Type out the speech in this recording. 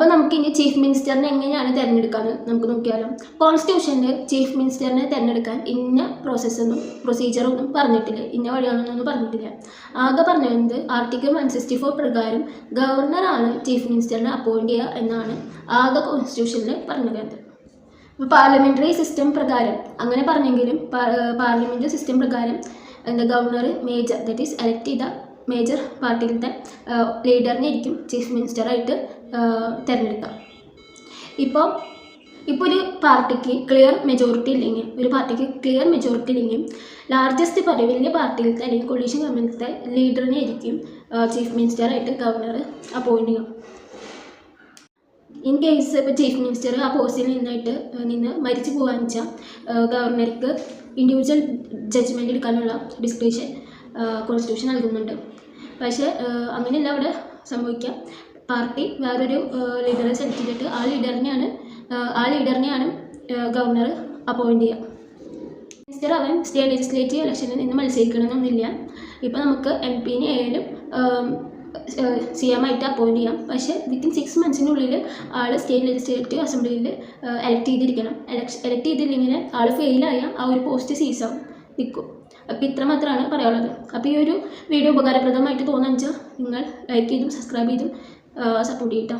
അപ്പോൾ നമുക്കിനി ചീഫ് മിനിസ്റ്ററിനെ എങ്ങനെയാണ് തിരഞ്ഞെടുക്കാമെന്ന് നമുക്ക് നോക്കിയാലോ. കോൺസ്റ്റിറ്റ്യൂഷനിൽ ചീഫ് മിനിസ്റ്ററിനെ തിരഞ്ഞെടുക്കാൻ ഇന്ന പ്രൊസീജിയറൊന്നും പറഞ്ഞിട്ടില്ല, ഇന്ന വഴിയാണെന്നൊന്നും പറഞ്ഞിട്ടില്ല. ആകെ പറഞ്ഞത് ആർട്ടിക്കിൾ 164 പ്രകാരം ഗവർണറാണ് ചീഫ് മിനിസ്റ്ററിനെ അപ്പോയിൻറ്റ് ചെയ്യുക എന്നാണ് ആകെ കോൺസ്റ്റിറ്റ്യൂഷനിൽ പറഞ്ഞിരുന്നത്. ഇപ്പോൾ പാർലമെൻ്ററി സിസ്റ്റം പ്രകാരം അങ്ങനെ പറഞ്ഞെങ്കിലും പാർലമെൻ്ററി സിസ്റ്റം പ്രകാരം governor major, that is elect ചെയ്ത മേജർ പാർട്ടിയിലത്തെ ലീഡറിനെ ആയിരിക്കും ചീഫ് മിനിസ്റ്ററായിട്ട് തിരഞ്ഞെടുക്കുക. ഇപ്പോൾ ഒരു പാർട്ടിക്ക് ക്ലിയർ മെജോറിറ്റി ഇല്ലെങ്കിൽ ലാർജസ്റ്റ് പാർട്ടി, വലിയ പാർട്ടിയിലത്തെ അല്ലെങ്കിൽ കൊളീഷൻ ഗവൺമെൻറ്റിലത്തെ ലീഡറിനെ ആയിരിക്കും ചീഫ് മിനിസ്റ്ററായിട്ട് ഗവർണർ അപ്പോയിൻറ്റ് ചെയ്യുക. ഇൻ കേസ് ഇപ്പോൾ ചീഫ് മിനിസ്റ്റർ ആ പോസ്റ്റിൽ നിന്ന് മരിച്ചു പോകാന്ന് വെച്ചാൽ ഗവർണർക്ക് ഇൻഡിവിജ്വൽ ജഡ്ജ്മെൻറ്റ് എടുക്കാനുള്ള ഡിസ്ക്രിപ്ഷൻ കോൺസ്റ്റിറ്റ്യൂഷൻ നൽകുന്നുണ്ട്. പക്ഷേ അങ്ങനെയല്ല അവിടെ സംഭവിക്കുക. പാർട്ടി വേറൊരു ലീഡറെ സെലക്ട് ചെയ്തിട്ട് ആ ലീഡറിനെയാണ് ഗവർണർ അപ്പോയിൻറ്റ് ചെയ്യുക. മിനിസ്റ്റർ അവൻ ലെജിസ്ലേറ്റീവ് ഇലക്ഷനിൽ നിന്ന് മത്സരിക്കണമെന്നൊന്നുമില്ല. ഇപ്പോൾ നമുക്ക് MP ആയാലും CM ആയിട്ട് അപ്പോയിൻറ്റ് ചെയ്യാം. പക്ഷേ വിത്തിൻ 6 months ആൾ സ്റ്റേറ്റ് ലെജിസ്ലേറ്റീവ് അസംബ്ലിയിൽ എലക്ട് ചെയ്തിരിക്കണം. എലക്ട് ചെയ്തില്ലെങ്കിൽ ആൾ ഫെയിലായാൽ ആ ഒരു പോസ്റ്റ് സീസാവും, നിൽക്കും. അപ്പോൾ ഇത്ര മാത്രമാണ് പറയാനുള്ളത്. അപ്പോൾ ഈ ഒരു വീഡിയോ ഉപകാരപ്രദമായിട്ട് തോന്നുക വെച്ചാൽ നിങ്ങൾ ലൈക്ക് ചെയ്തും സബ്സ്ക്രൈബ് ചെയ്തും സപ്പോർട്ട് ചെയ്യട്ടോ.